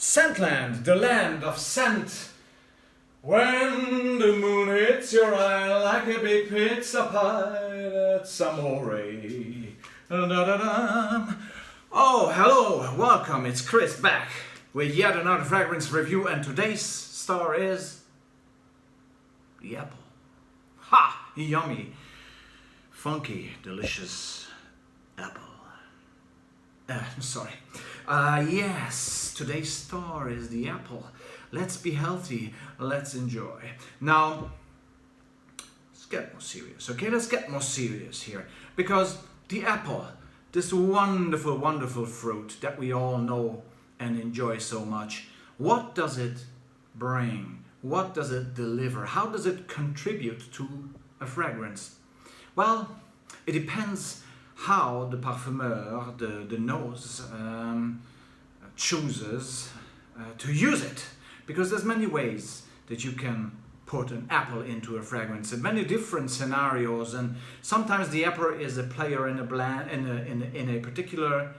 Scentland, the land of scent. When the moon hits your eye like a big pizza pie, that's Amor. Oh, hello, welcome, it's Chris back with yet another fragrance review, and today's star is the apple. Ha! Yummy, funky, delicious apple. Sorry. Yes, today's star is the apple. Let's be healthy, let's enjoy. Now, let's get more serious, okay? Let's get more serious here. Because the apple, this wonderful, wonderful fruit that we all know and enjoy so much, what does it bring? What does it deliver? How does it contribute to a fragrance? Well, it depends how the parfumeur, the nose, chooses to use it. Because there's many ways that you can put an apple into a fragrance in many different scenarios, and sometimes the apple is a player in a blend, in a particular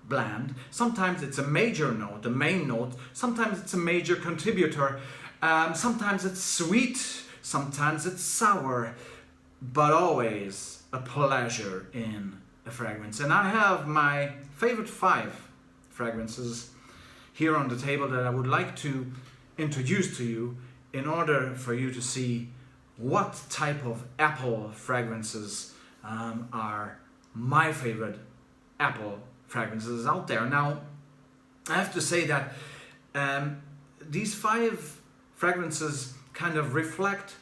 blend. Sometimes it's a major note, a main note. Sometimes it's a major contributor. Sometimes it's sweet, sometimes it's sour, but always a pleasure in a fragrance. And I have my favorite 5 fragrances here on the table that I would like to introduce to you in order for you to see what type of apple fragrances are my favorite apple fragrances out there. Now, I have to say that these 5 fragrances kind of reflect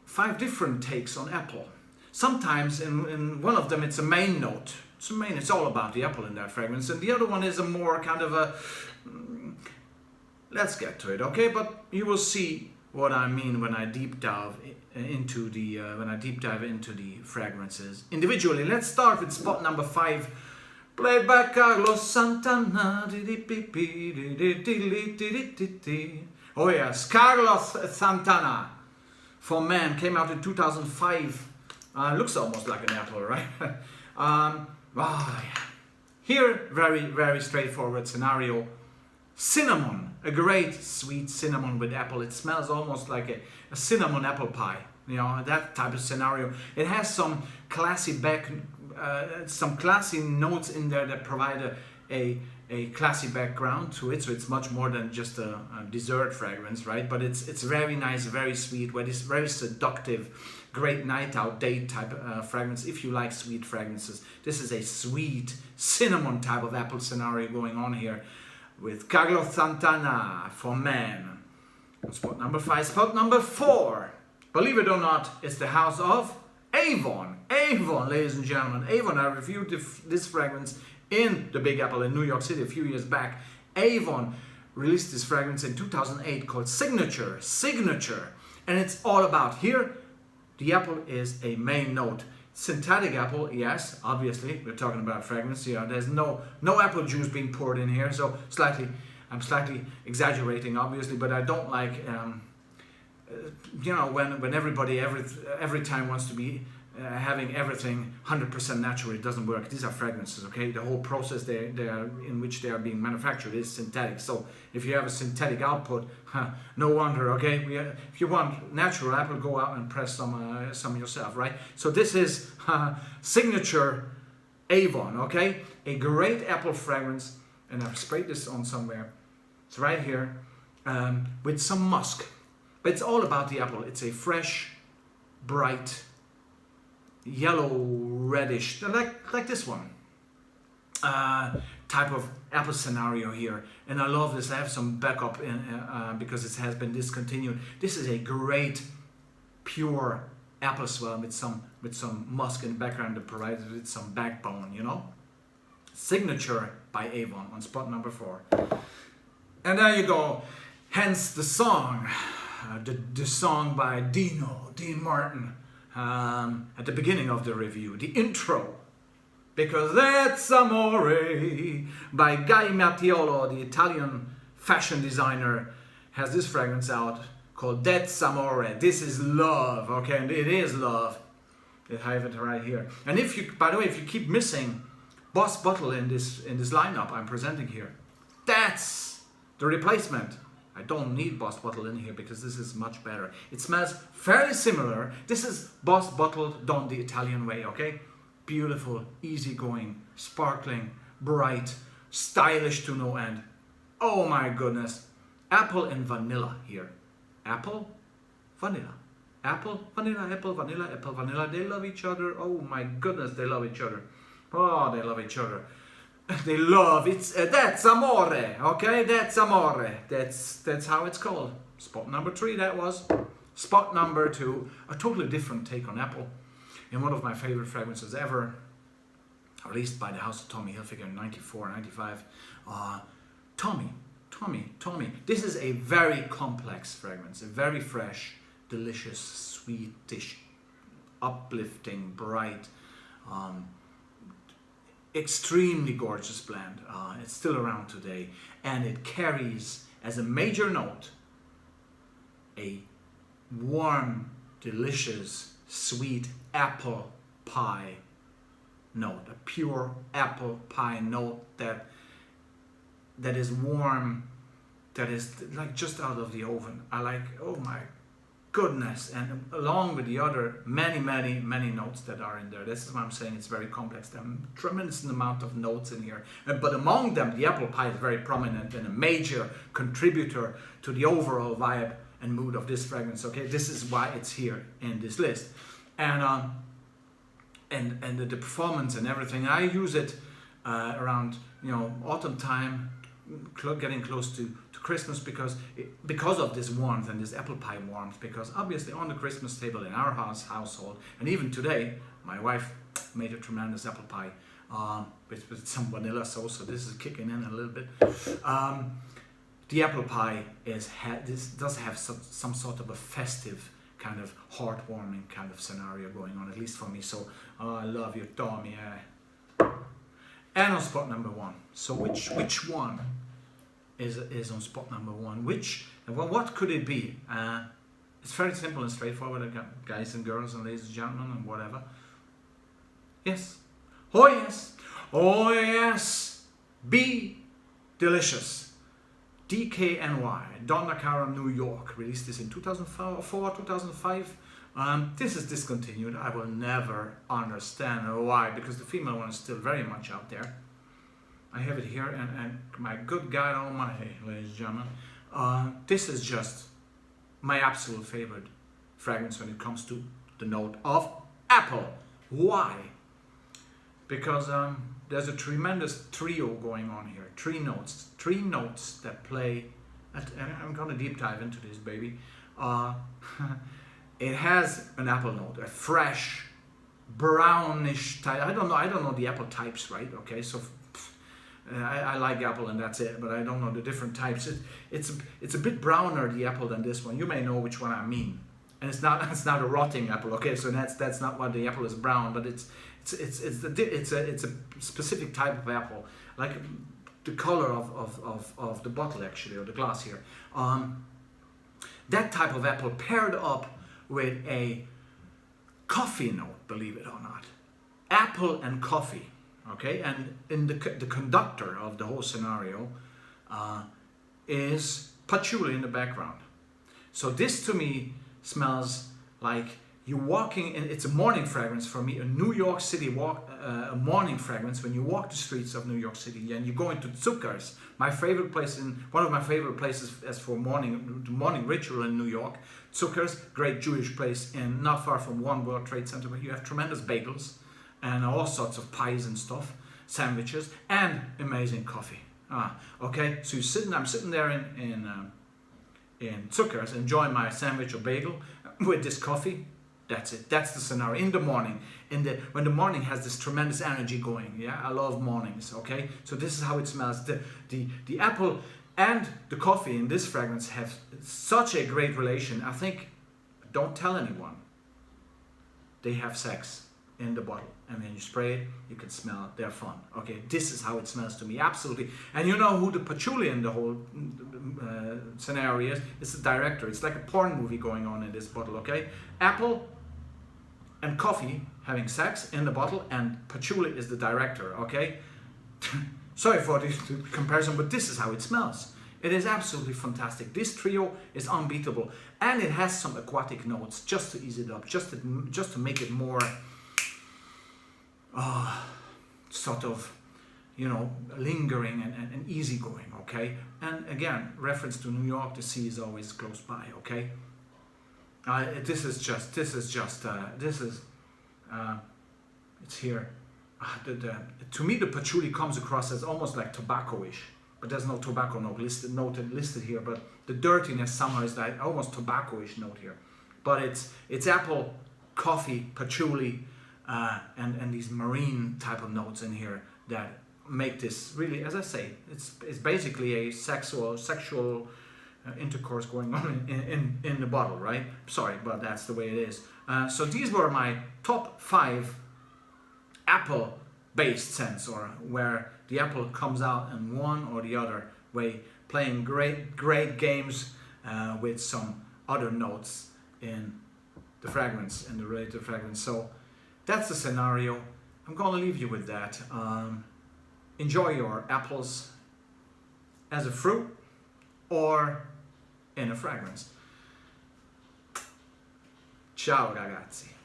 5 different takes on apple. Sometimes in one of them it's a main note. It's all about the apple in that fragrance, and the other one is a more kind of a let's get to it, okay? But you will see what I mean when I deep dive into the fragrances individually. Let's start with spot number 5, played by Carlos Santana. Oh yes, Carlos Santana for Men came out in 2005. Looks almost like an apple, right? Yeah. Here, very straightforward scenario. Cinnamon, a great sweet cinnamon with apple. It smells almost like a cinnamon apple pie. You know, that type of scenario. It has some classy notes in there that provide a classy background to it. So it's much more than just a dessert fragrance, right? But it's very nice, very sweet, very seductive, great night out date type fragrance. If you like sweet fragrances, this is a sweet cinnamon type of apple scenario going on here with Carlos Santana for Men. Spot number 5. Spot number 4, believe it or not, is the house of Avon. Avon, ladies and gentlemen. Avon, I reviewed this fragrance in the Big Apple in New York City a few years back. Avon released this fragrance in 2008 called Signature. And it's all about, here the apple is a main note. Synthetic apple, yes, obviously, we're talking about fragrance. Yeah, there's no apple juice being poured in here, so I'm slightly exaggerating, obviously, but I don't like, when everybody every time wants to be having everything 100% natural. It doesn't work. These are fragrances, okay? The whole process they are in which they are being manufactured is synthetic. So if you have a synthetic output, no wonder, okay? If you want natural apple, go out and press some yourself, right? So this is Signature Avon, okay? A great apple fragrance, and I've sprayed this on somewhere. It's right here with some musk. But it's all about the apple. It's a fresh, bright, yellow reddish, like this one, type of apple scenario here. And I love this. I have some backup in because it has been discontinued. This is a great pure apple swell with some musk in the background that provides it with some backbone, you know. Signature by Avon on spot number 4. And there you go. Hence the song, the song by Dean Martin. At the beginning of the review, the intro, because that's Amore by Mattiolo, the Italian fashion designer, has this fragrance out called That's Amore. This is love, okay, and it is love. I have it right here. And if you, by the way, if you keep missing Boss Bottle in this lineup I'm presenting here, that's The replacement. I don't need Boss Bottle in here because this is much better. It smells fairly similar. This is Boss Bottle done the Italian way, okay? Beautiful, easygoing, sparkling, bright, stylish to no end. Oh my goodness. Apple and vanilla here. Apple, vanilla. Apple, vanilla, apple, vanilla, apple, vanilla. They love each other. Oh my goodness, they love each other. Oh, they love each other. They love it. That's Amor, okay? That's Amor. That's how it's called. Spot number 3, that was. Spot number 2, a totally different take on Apple. In one of my favorite fragrances ever, released by the house of Tommy Hilfiger in 94, 95. Tommy. This is a very complex fragrance, a very fresh, delicious, sweetish, uplifting, bright, extremely gorgeous blend. It's still around today, and it carries as a major note a warm, delicious, sweet apple pie note, a pure apple pie note that is warm, that is like just out of the oven. I like, oh my goodness, and along with the other many notes that are in there. This is why I'm saying it's very complex. There are a tremendous amount of notes in here, but among them the apple pie is very prominent and a major contributor to the overall vibe and mood of this fragrance. Okay, this is why it's here in this list. And the performance and everything, I use it around autumn time, getting close to Christmas, because of this warmth and this apple pie warmth. Because obviously on the Christmas table in our household, and even today, my wife made a tremendous apple pie with some vanilla sauce. So this is kicking in a little bit. The apple pie does have some sort of a festive kind of heartwarming kind of scenario going on, at least for me. So I love you, Tommy. And on spot number 1. So which one is on spot number 1? What could it be? It's very simple and straightforward, guys and girls and ladies and gentlemen and whatever. Yes. Oh yes. Be Delicious. DKNY, Donna Karan, New York, released this in 2004, 2005. This is discontinued. I will never understand why, because the female one is still very much out there. I have it here, and my good God almighty, ladies and gentlemen, this is just my absolute favorite fragrance when it comes to the note of apple. Why? Because there's a tremendous trio going on here. 3 notes that play, and I'm gonna deep dive into this baby. It has an apple note, a fresh, brownish type. I don't know the apple types, right? Okay, so I like apple and that's it, but I don't know the different types. It's a bit browner, the apple, than this one. You may know which one I mean. And it's not a rotting apple, okay? So that's not why the apple is brown, but it's a specific type of apple, like the color of the bottle actually, or the glass here. That type of apple paired up with a coffee note, believe it or not. Apple and coffee, okay? And in the conductor of the whole scenario is patchouli in the background. So this to me smells like you're walking, and it's a morning fragrance for me, a New York City a morning fragrance when you walk the streets of New York City and you go into Zucker's, one of my favorite places as for morning ritual in New York. Zucker's, great Jewish place not far from One World Trade Center, where you have tremendous bagels and all sorts of pies and stuff, sandwiches, and amazing coffee. Okay, so I'm sitting there in Zucker's, enjoying my sandwich or bagel with this coffee. That's it. That's the scenario in the morning. When the morning has this tremendous energy going. Yeah, I love mornings. Okay, so this is how it smells. The apple and the coffee in this fragrance have such a great relation. I think, don't tell anyone. They have sex in the bottle, and when you spray it, you can smell their fun. Okay, this is how it smells to me, absolutely. And you know who the patchouli in the whole scenario is? It's the director. It's like a porn movie going on in this bottle. Okay, apple and coffee having sex in the bottle, and patchouli is the director. Okay, sorry for the comparison, but this is how it smells. It is absolutely fantastic. This trio is unbeatable, and it has some aquatic notes just to ease it up, just to make it more sort of, you know, lingering and easygoing. Okay, and again, reference to New York, the sea is always close by. Okay, it's here. To me, the patchouli comes across as almost like tobacco-ish, but there's no tobacco note listed here. But the dirtiness somehow is like almost tobacco-ish note here. But it's apple, coffee, patchouli, and these marine type of notes in here that make this really, as I say, it's basically a sexual intercourse going on in the bottle, right? Sorry, but that's the way it is. So these were my top 5 apple-based scents, or where the apple comes out in one or the other way, playing great games with some other notes in the fragrance and the related fragrance. So that's the scenario. I'm gonna leave you with that. Enjoy your apples as a fruit or in a fragrance. Ciao ragazzi.